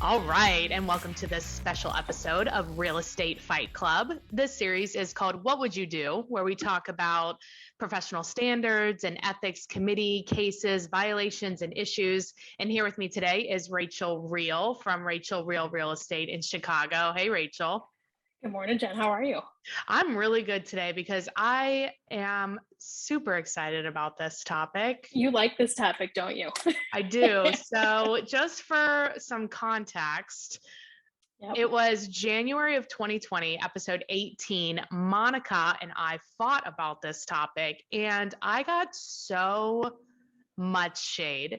All right, and welcome to this special episode of Real Estate Fight Club. This series is called What Would You Do?, where we talk about professional standards and ethics committee cases, violations, and issues. And here with me today is Rachael Real from Rachael Real Real Estate in Chicago. Hey, Rachael. Good morning, Jen. How are you? I'm really good today because I am super excited about this topic. You like this topic, don't you? I do. So just for some context, It was January of 2020, episode 18. Monica and I fought about this topic, and I got so much shade.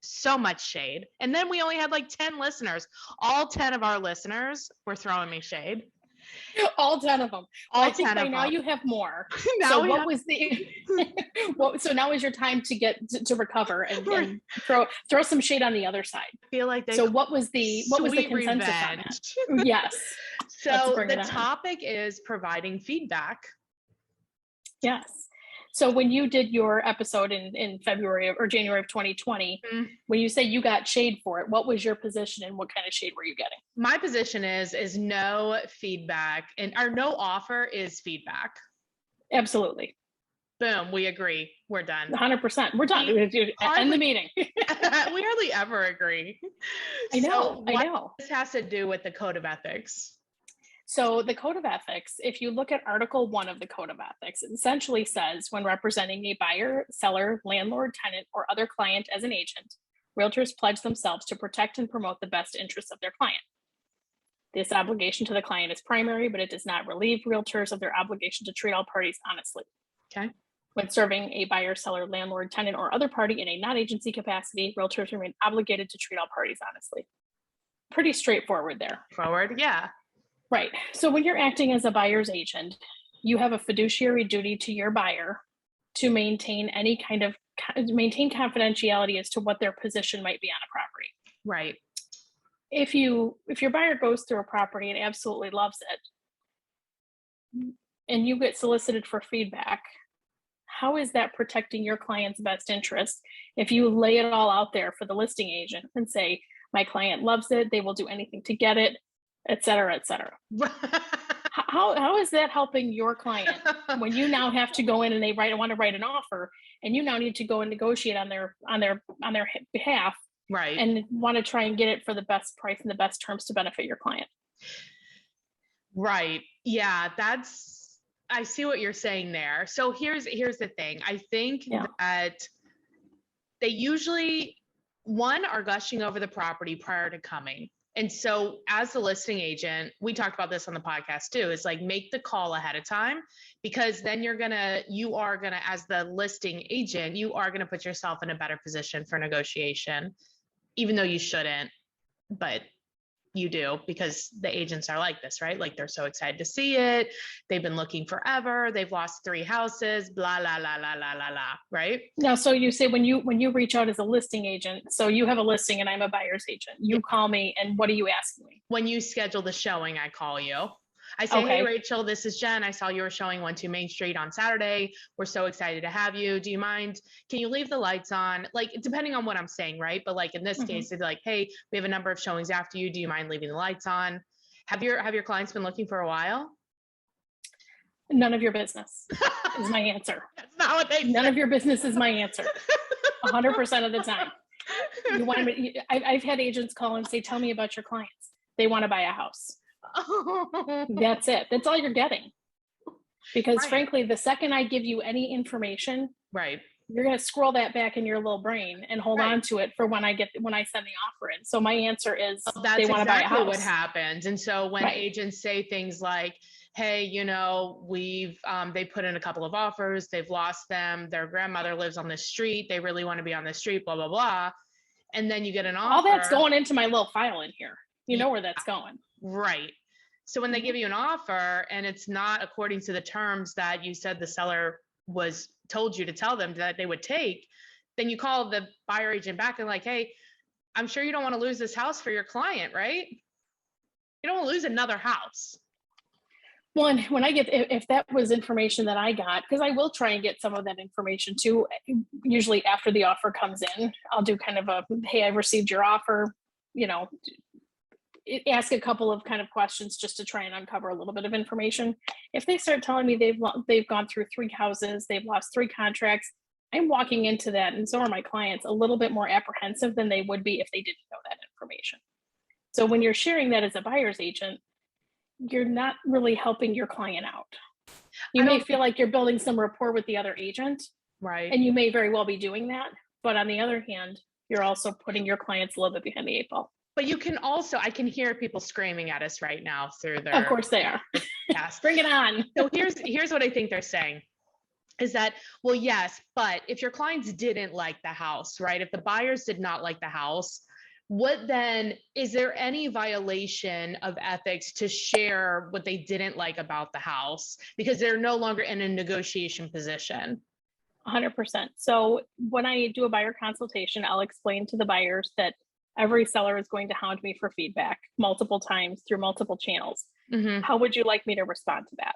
So much shade. And then we only had like 10 listeners. All 10 of our listeners were throwing me shade. All 10 of them. All I think 10 by of now them. you have more. Now so we what have- was the so now is your time to get to recover and throw some shade on the other side. I feel like So what was the consensus revenge. on that? Yes. So the topic is providing feedback. Yes. So when you did your episode in February or January of 2020, when you say you got shade for it, what was your position and what kind of shade were you getting? My position is no feedback or no offer is feedback. Absolutely. Boom. We agree. We're done. 100%. We're done. End the meeting. We hardly ever agree. I know. This has to do with the code of ethics. So the code of ethics, if you look at Article 1 of the code of ethics, it essentially says when representing a buyer, seller, landlord, tenant, or other client as an agent, realtors pledge themselves to protect and promote the best interests of their client. This obligation to the client is primary, but it does not relieve realtors of their obligation to treat all parties honestly. Okay. When serving a buyer, seller, landlord, tenant, or other party in a non-agency capacity, realtors remain obligated to treat all parties honestly. Pretty straightforward there. Forward, yeah. Right. So when you're acting as a buyer's agent, you have a fiduciary duty to your buyer to maintain confidentiality as to what their position might be on a property. Right. If your buyer goes through a property and absolutely loves it, and you get solicited for feedback, how is that protecting your client's best interest if you lay it all out there for the listing agent and say, my client loves it, they will do anything to get it, et cetera, et cetera. How is that helping your client when you now have to go in and they want to write an offer and you now need to go and negotiate on their behalf, right, and want to try and get it for the best price and the best terms to benefit your client? Right. Yeah, I see what you're saying there. So here's the thing. I think that they usually are gushing over the property prior to coming. And so as the listing agent, we talked about this on the podcast too, is like make the call ahead of time, because then you are gonna, as the listing agent, you are gonna put yourself in a better position for negotiation, even though you shouldn't, but you do, because the agents are like this, right? Like they're so excited to see it. They've been looking forever. They've lost 3 houses, blah, la, la, la, la, la, la, right? Now, so you say when you reach out as a listing agent, so you have a listing and I'm a buyer's agent, you call me and what are you asking me? When you schedule the showing, I call you. I say, Hey, Rachael, this is Jen. I saw you were showing 1-2 Main Street on Saturday. We're so excited to have you. Do you mind? Can you leave the lights on? Like, depending on what I'm saying, right? But like in this case, it's like, hey, we have a number of showings after you. Do you mind leaving the lights on? Have your clients been looking for a while? None of your business is my answer. That's not what they None of your business is my answer. 100% of the time. I've had agents call and say, tell me about your clients. They want to buy a house. That's it. That's all you're getting. Because frankly, the second I give you any information, you're going to scroll that back in your little brain and hold on to it for when I send the offer in. So my answer is they want to buy a house. What happens. And so when agents say things like, hey, they put in a couple of offers, they've lost them, their grandmother lives on this street, they really want to be on this street, blah, blah, blah. And then you get an offer. All that's going into my little file in here. You know where that's going. Right. So when they give you an offer and it's not according to the terms that you said the seller told you to tell them that they would take, then you call the buyer agent back and like, hey, I'm sure you don't want to lose this house for your client, right? You don't want to lose another house. Well, when I get, if that was information that I got, because I will try and get some of that information too, usually after the offer comes in, I'll do kind of hey, I've received your offer, ask a couple of kind of questions just to try and uncover a little bit of information. If they start telling me they've gone through 3 houses, they've lost 3 contracts, I'm walking into that, and so are my clients, a little bit more apprehensive than they would be if they didn't know that information. So when you're sharing that as a buyer's agent, you're not really helping your client out. You may feel like you're building some rapport with the other agent, right? And you may very well be doing that. But on the other hand, you're also putting your clients a little bit behind the 8 ball. But you can also, I can hear people screaming at us right now through their. Of course they are. Bring it on. So here's what I think they're saying is that, well, yes, but if your clients didn't like the house, right? If the buyers did not like the house, what then, is there any violation of ethics to share what they didn't like about the house because they're no longer in a negotiation position? 100%. So when I do a buyer consultation, I'll explain to the buyers that every seller is going to hound me for feedback multiple times through multiple channels. Mm-hmm. How would you like me to respond to that?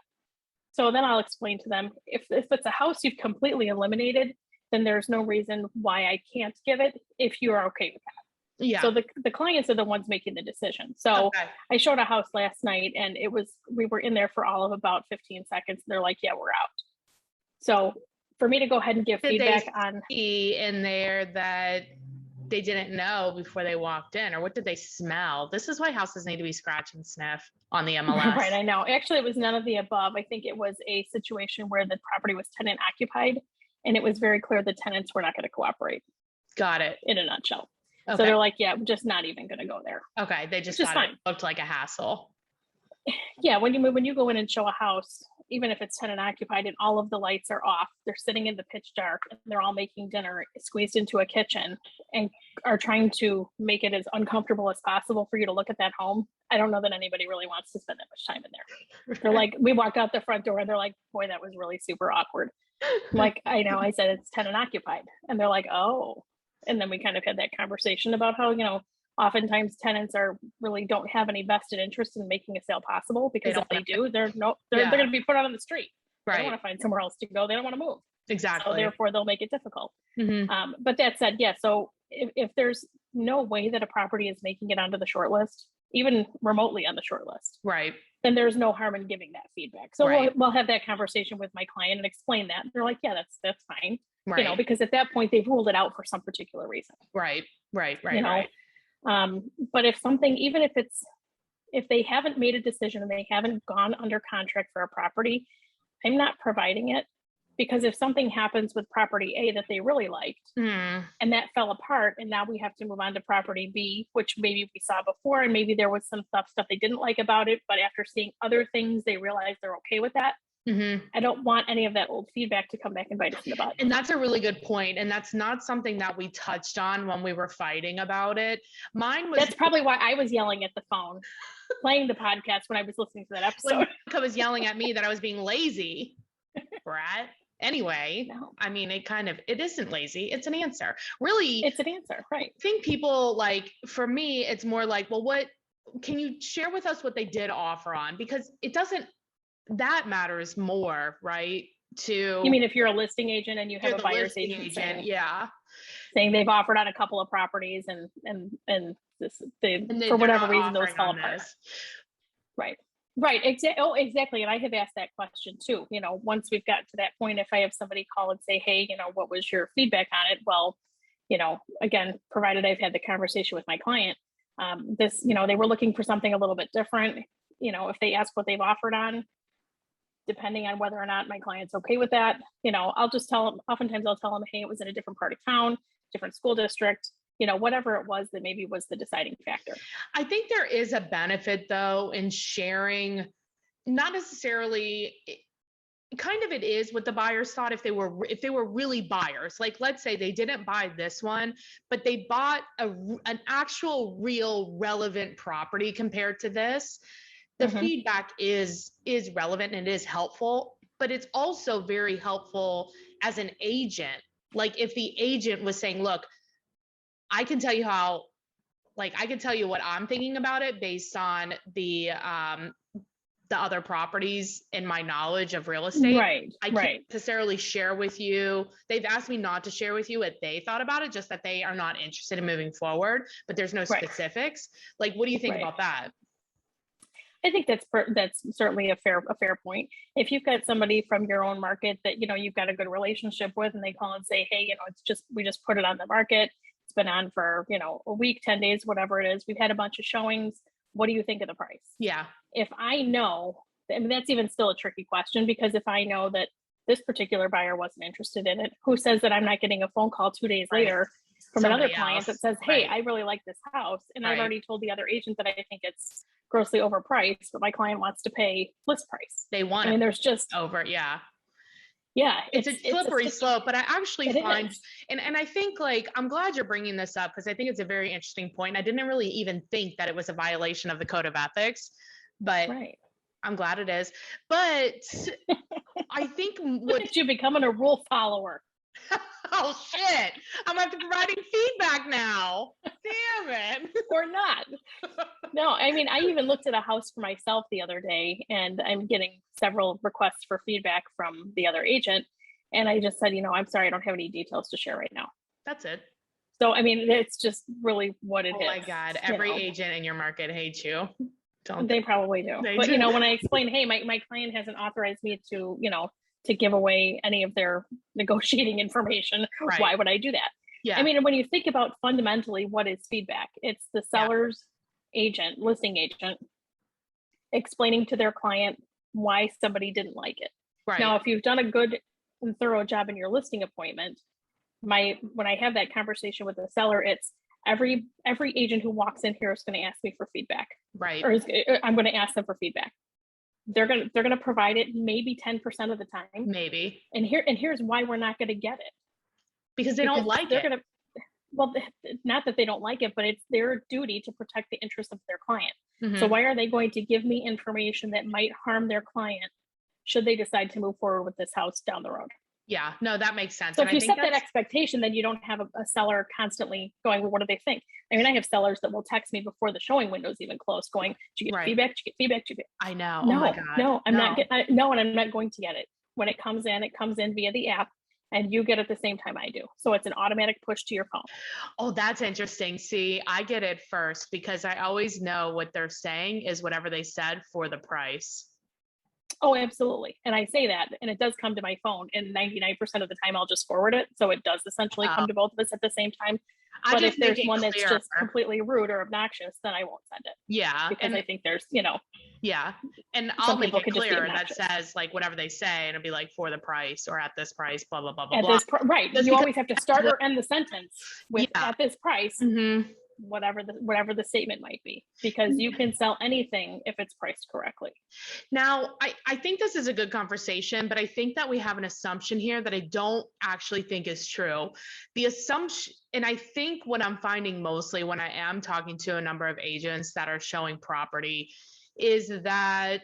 So then I'll explain to them, if it's a house you've completely eliminated, then there's no reason why I can't give it if you are okay with that. Yeah. So the clients are the ones making the decision. So okay. I showed a house last night, and we were in there for all of about 15 seconds. They're like, yeah, we're out. So for me to go ahead and give feedback on in there that they didn't know before they walked in, or what did they smell? This is why houses need to be scratch and sniff on the MLS. Right, I know. Actually, it was none of the above. I think it was a situation where the property was tenant occupied, and it was very clear the tenants were not going to cooperate. Got it. In a nutshell. Okay. So they're like, yeah, I'm just not even going to go there. Okay, they just thought it looked like a hassle. Yeah, when you go in and show a house, even if it's tenant occupied and all of the lights are off, they're sitting in the pitch dark and they're all making dinner squeezed into a kitchen and are trying to make it as uncomfortable as possible for you to look at that home. I don't know that anybody really wants to spend that much time in there. They're like, we walked out the front door and they're like, boy, that was really super awkward. I'm like, I know, I said it's tenant occupied. And they're like, oh. And then we kind of had that conversation about how, oftentimes tenants really don't have any vested interest in making a sale possible, because if they do, they're going to be put out on the street. Right. They don't want to find somewhere else to go. They don't want to move. Exactly. So therefore they'll make it difficult. Mm-hmm. But that said, yeah. So if there's no way that a property is making it onto the short list, even remotely on the short list, right, then there's no harm in giving that feedback. So we'll have that conversation with my client and explain that. They're like, yeah, that's fine. Right. Because at that point they've ruled it out for some particular reason. Right. Right. But if they haven't made a decision and they haven't gone under contract for a property, I'm not providing it, because if something happens with property A that they really liked and that fell apart, and now we have to move on to property B, which maybe we saw before, and maybe there was some stuff they didn't like about it, but after seeing other things, they realized they're okay with that. Mm-hmm. I don't want any of that old feedback to come back and bite us in the butt. And that's a really good point. And that's not something that we touched on when we were fighting about it. That's probably why I was yelling at the phone, playing the podcast when I was listening to that episode. When Monica was yelling at me that I was being lazy, Brad. Anyway, no. I mean, it isn't lazy. It's an answer. Really. It's an answer, right? I think people, for me, it's more like, well, what can you share with us what they did offer on? Because that matters more, right? You mean if you're a listing agent and you have a buyer's agent saying they've offered on a couple of properties and for whatever reason those fell apart. Right. Exactly. And I have asked that question too. Once we've got to that point, if I have somebody call and say, hey, what was your feedback on it? Well, again, provided I've had the conversation with my client, they were looking for something a little bit different. If they ask what they've offered on, depending on whether or not my client's okay with that, I'll just tell them, oftentimes I'll tell them, hey, it was in a different part of town, different school district, whatever it was that maybe was the deciding factor. I think there is a benefit though in sharing, not necessarily, kind of it is what the buyers thought if they were really buyers. Like, let's say they didn't buy this one, but they bought an actual real relevant property compared to this. The feedback is relevant and it is helpful, but it's also very helpful as an agent. Like if the agent was saying, look, I can tell you what I'm thinking about it based on the the other properties in my knowledge of real estate. Right. I can't necessarily share with you. They've asked me not to share with you what they thought about it, just that they are not interested in moving forward, but there's no specifics. Like, what do you think about that? I think that's certainly a fair point. If you've got somebody from your own market that, you know, you've got a good relationship with, and they call and say, hey, you know, we just put it on the market. It's been on for, you know, a week, 10 days, whatever it is. We've had a bunch of showings. What do you think of the price? Yeah. If I know, I mean, that's even still a tricky question, because if I know that this particular buyer wasn't interested in it, who says that I'm not getting a phone call 2 days later from another client that says, hey, I really like this house. And I've already told the other agent that I think it's grossly overpriced, but my client wants to pay list price. They want I mean, there's just yeah. It's a slippery slope, but I actually find, and I think, like, I'm glad you're bringing this up, because I think it's a very interesting point. I didn't really even think that it was a violation of the code of ethics, but I'm glad it is. But I think look at you becoming a rule follower. Oh shit, I'm gonna have to providing feedback now. Damn it. Or not. No, I mean, I even looked at a house for myself the other day, and I'm getting several requests for feedback from the other agent. And I just said, you know, I'm sorry, I don't have any details to share right now. That's it. So, I mean, it's just really what it is. Oh my God, every agent in your market hates you. They probably do. But, you know, when I explain, hey, my client hasn't authorized me to, you know, to give away any of their negotiating information, why would I do that? Yeah. I mean, when you think about fundamentally what is feedback, it's the seller's agent, listing agent, explaining to their client why somebody didn't like it. Now, if you've done a good and thorough job in your listing appointment, when I have that conversation with the seller, it's every agent who walks in here is going to ask me for feedback. Or I'm going to ask them for feedback. They're gonna provide it maybe 10% of the time. Maybe. And here's why we're not gonna get it. Because they don't like it. Well, not that they don't like it, but it's their duty to protect the interests of their client. Mm-hmm. So why are they going to give me information that might harm their client should they decide to move forward with this house down the road? Yeah, no, that makes sense. So if you set that expectation, then you don't have a seller constantly going, well, what do they think? I mean, I have sellers that will text me before the showing window is even closed going, did you get feedback? Did you get feedback? Did you get... I know. No, oh my God. No, I'm not getting, no, and I'm not going to get it. When it comes in via the app, and you get it the same time I do. So it's an automatic push to your phone. Oh, that's interesting. See, I get it first because I always know what they're saying is whatever they said for the price. Oh, absolutely. And I say that, and it does come to my phone, and 99% of the time I'll just forward it. So it does essentially come to both of us at the same time. But if there's one that's just completely rude or obnoxious, then I won't send it. Yeah. Because I think there's, you know. Yeah. And I'll make it clear that says like whatever they say, and it'll be like for the price or at this price, blah, blah, blah, blah, blah. Right. You always have to start or end the sentence with at this price. Mm-hmm. whatever the statement might be, because you can sell anything if it's priced correctly. Now, I think this is a good conversation, but I think that we have an assumption here that I don't actually think is true. The assumption, and I think what I'm finding mostly when I am talking to a number of agents that are showing property is that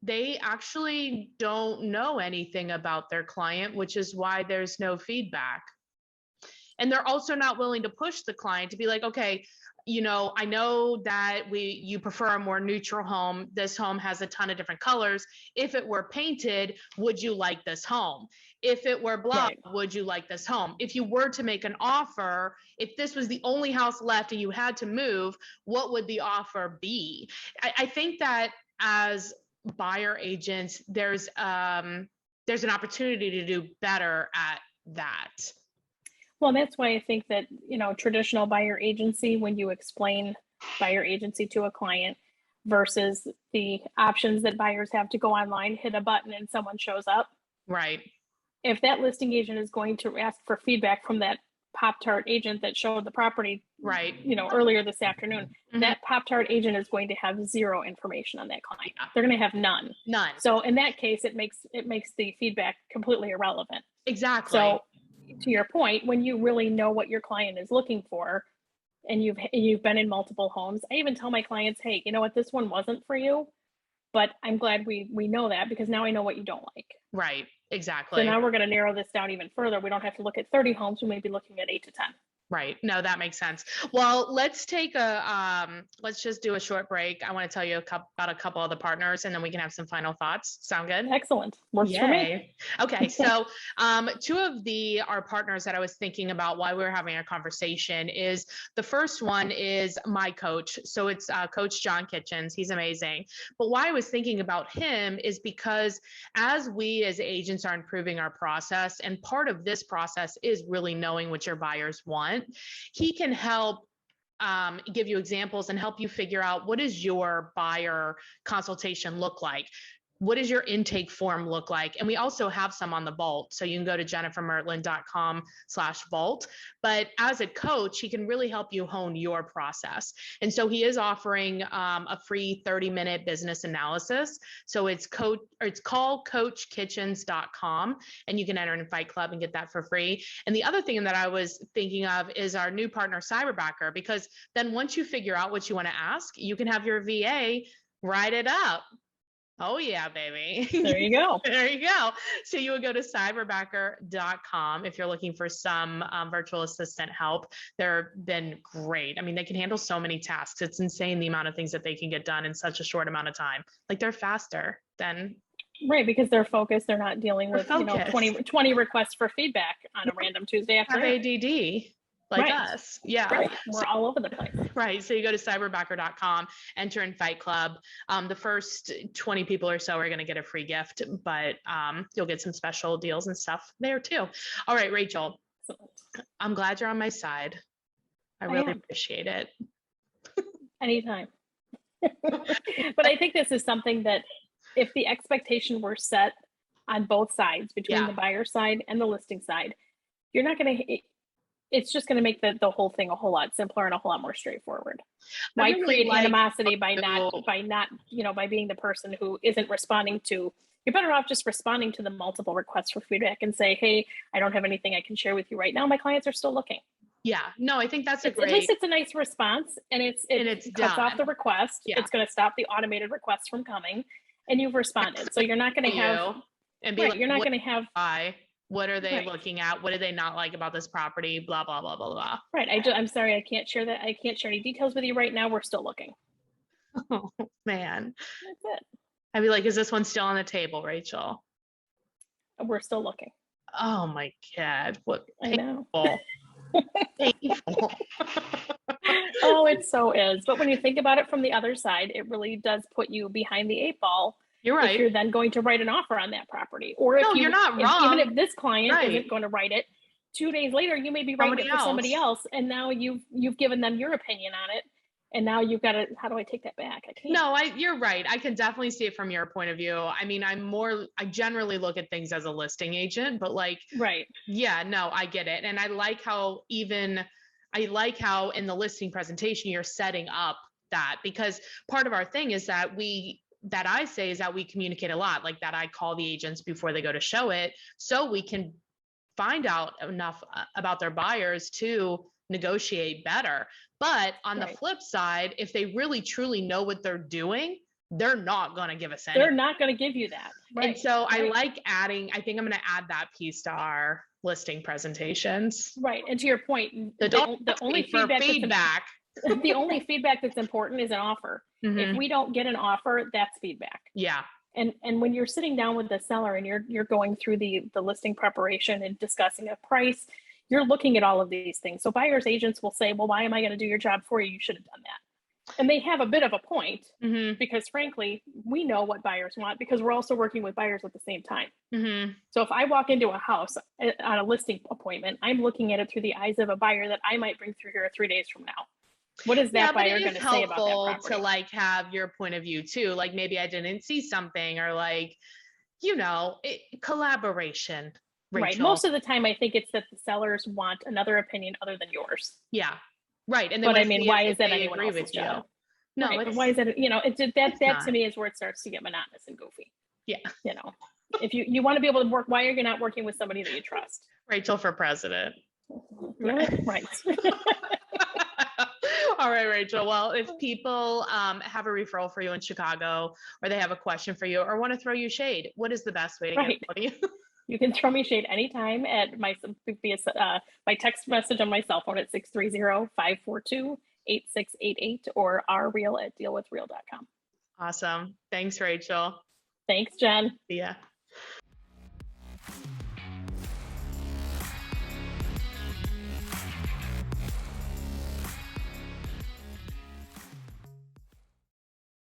they actually don't know anything about their client, which is why there's no feedback. And they're also not willing to push the client to be like, okay, you know, I know that you prefer a more neutral home. This home has a ton of different colors. If it were painted, would you like this home? If it were blah, would you like this home? If you were to make an offer, if this was the only house left and you had to move, what would the offer be? I think that as buyer agents, there's an opportunity to do better at that. Well, that's why I think that, you know, traditional buyer agency, when you explain buyer agency to a client versus the options that buyers have to go online, hit a button and someone shows up. Right. If that listing agent is going to ask for feedback from that Pop-Tart agent that showed the property, you know, earlier this afternoon, that Pop-Tart agent is going to have zero information on that client. They're going to have none. So in that case, it makes the feedback completely irrelevant. Exactly. So to your point, when you really know what your client is looking for, and you've been in multiple homes, I even tell my clients, hey, you know what, this one wasn't for you, but I'm glad we know that, because now I know what you don't like. Right. Exactly. So now we're going to narrow this down even further. We don't have to look at 30 homes. We may be looking at 8 to 10. Right. No, that makes sense. Well, let's just do a short break. I want to tell you about a couple other partners, and then we can have some final thoughts. Sound good? Excellent. Works for me. Yay. Okay. So, two of our partners that I was thinking about while we were having our conversation is, the first one is my coach. So it's Coach John Kitchens. He's amazing. But why I was thinking about him is because as we as agents are improving our process, and part of this process is really knowing what your buyers want, he can help give you examples and help you figure out, what does your buyer consultation look like? What does your intake form look like? And we also have some on the vault. So you can go to jennifermertlin.com/vault. But as a coach, he can really help you hone your process. And so he is offering a free 30-minute business analysis. So it's called coachkitchens.com, and you can enter in Fight Club and get that for free. And the other thing that I was thinking of is our new partner, Cyberbacker, because then once you figure out what you want to ask, you can have your VA write it up. Oh yeah, baby. There you go. There you go. So you would go to cyberbacker.com if you're looking for some virtual assistant help. They've been great. I mean, they can handle so many tasks. It's insane the amount of things that they can get done in such a short amount of time. Like, they're faster than. Right, because they're focused. They're not dealing with 20 requests for feedback on a random Tuesday afternoon. Have ADD. Like us. Yeah. Right. We're all over the place. Right. So you go to cyberbacker.com, enter in Fight Club. The first 20 people or so are going to get a free gift, but you'll get some special deals and stuff there too. All right, Rachel, I'm glad you're on my side. I really appreciate it. Anytime. But I think this is something that, if the expectation were set on both sides, between the buyer side and the listing side, you're not going to, it's just going to make the whole thing a whole lot simpler and a whole lot more straightforward. Why create animosity by being the person who isn't responding to? You're better off just responding to the multiple requests for feedback and say, hey, I don't have anything I can share with you right now. My clients are still looking. Yeah, no, I think that's at least it's a nice response, and it cuts off the request. Yeah. It's going to stop the automated requests from coming, and you've responded. So you're not going to have, you're not going to have. What are they looking at? What do they not like about this property? Blah, blah, blah, blah, blah. Right. I'm sorry. I can't share that. I can't share any details with you right now. We're still looking. Oh, man. That's it. I'd be like, is this one still on the table, Rachel? We're still looking. Oh my God. What painful. I know. Painful. Oh, it so is. But when you think about it from the other side, it really does put you behind the 8 ball. You're right. If you're then going to write an offer on that property, or if you're not wrong. Even if this client isn't going to write it, 2 days later you may be writing it for somebody else, and now you've given them your opinion on it, and now you've got to. How do I take that back? I can't. No, you're right. I can definitely see it from your point of view. I mean, I generally look at things as a listing agent, but yeah, no, I get it, and I like how in the listing presentation you're setting up that, because part of our thing is that I say is that we communicate a lot, like that I call the agents before they go to show it, so we can find out enough about their buyers to negotiate better. But on the flip side, if they really truly know what they're doing, they're not going to give us anything. They're not going to give you that. Right. And so I think I'm going to add that piece to our listing presentations. Right. And to your point, the only feedback. The only feedback that's important is an offer. Mm-hmm. If we don't get an offer, that's feedback. Yeah. And when you're sitting down with the seller and you're going through the listing preparation and discussing a price, you're looking at all of these things. So buyers agents will say, well, why am I going to do your job for you? You should have done that. And they have a bit of a point, because frankly, we know what buyers want, because we're also working with buyers at the same time. Mm-hmm. So if I walk into a house on a listing appointment, I'm looking at it through the eyes of a buyer that I might bring through here 3 days from now. What is that buyer going to say about that property? To have your point of view too. Like, maybe I didn't see something, or collaboration. Rachel. Right. Most of the time, I think it's that the sellers want another opinion other than yours. Yeah. Right. And but I mean, why is that anyone else's job? No. Right. Why is it? That to me is where it starts to get monotonous and goofy. Yeah. If you want to be able to work, why are you not working with somebody that you trust? Rachel for president. Right. All right, Rachel. Well, if people have a referral for you in Chicago, or they have a question for you, or want to throw you shade, what is the best way to get to you? You can throw me shade anytime at my text message on my cell phone at 630-542-8688 or rreal@dealwithreal.com. Awesome. Thanks, Rachel. Thanks, Jen. See ya.